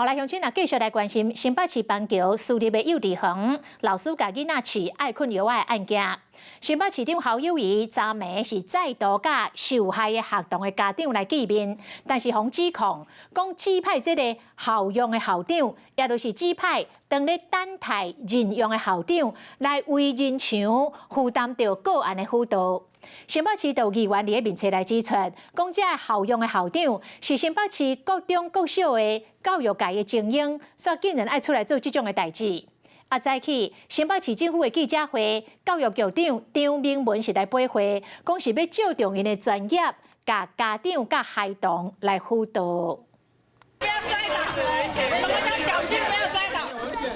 后来乡亲啊，继续来关心新北市板桥私立的幼稚园老师甲囡仔饲爱困药的案件。新北市长侯友宜昨暝是再度甲受害的学童的家长来见面，但是互指控讲指派这个校用的校长，也就是指派当咧等待任用的校长来为人墙负担着个案的辅导。新北市就议员伫咧面册来指出，讲这校用的校长是新北市各中各小的教育界的精英，所以竟然爱出来做这种的代志。早起，新北市政府的记者会，教育局长张明文是来背会，讲是要照重因的专业，甲家长、甲孩童来辅导。不要摔倒，小心不要摔倒。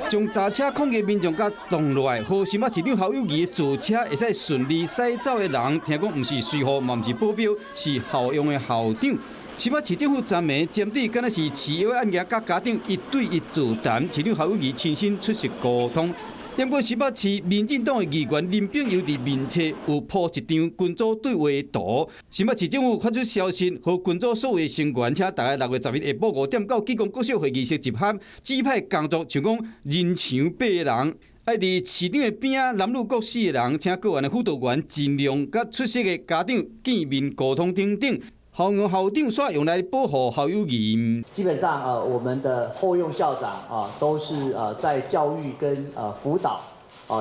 将砸车抗议民众甲动落来，和新北市长侯友宜坐车会使顺利驶走的人，听讲毋是随护，嘛毋是保镖，是校用的校长。新北市政府昨暝针对敢若是饲药案件，甲家长一对一座谈，市长侯友宜亲身出席沟通。点过新北市民进党的议员林炳佑伫面册有铺一张群组对话图。新北市政府发出消息，和群组所有成员，请大家6月10日下晡5点到基隆国小会议室集合，指派工作像讲人墙8人。爱伫市长的边仔男女各4个人，请个案的辅导员尽量甲出席的家长见面沟通等等。校用校长煞用来保护校友员。基本上我们的后用校长都是在教育跟辅导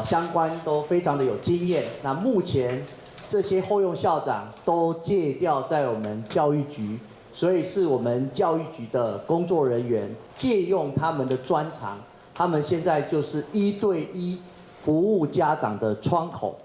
相关都非常的有经验。那目前这些后用校长都借调在我们教育局，所以是我们教育局的工作人员借用他们的专长，他们现在就是1对1服务家长的窗口。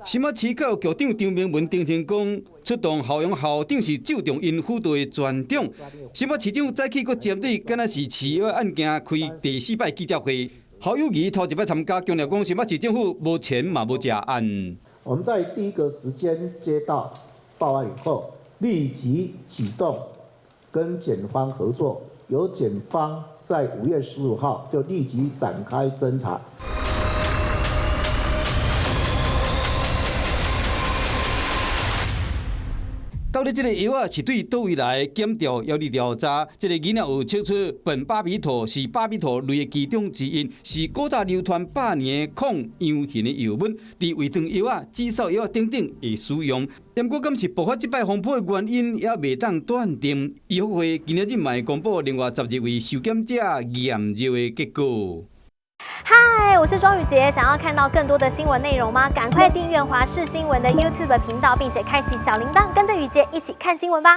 新北市教育局长张明文澄清讲，出动校用校长是注重因辅导的专长。新北市政府早起阁针对敢若是饲药案件开第4摆记者会，侯友宜头一摆参加，强调讲新北市政府无钱嘛无假案。我们在第一个时间接到报案以后，立即启动跟检方合作，由检方在5月15号就立即展开侦查。到底这个药是对倒位来检调？要你调查，这个囡仔有测出苯巴比妥是巴比妥类的其中之一，是古早流传100年的抗疣型的药物，伫胃肠药、止嗽药等等会使用。但过敢是爆发这摆风波的原因，也未当断定。医学会今日嘛公布另外12位受检者验尿的结果。嗨，我是庄宇杰，想要看到更多的新闻内容吗？赶快订阅华视新闻的 YouTube 频道，并且开启小铃铛，跟着宇杰一起看新闻吧。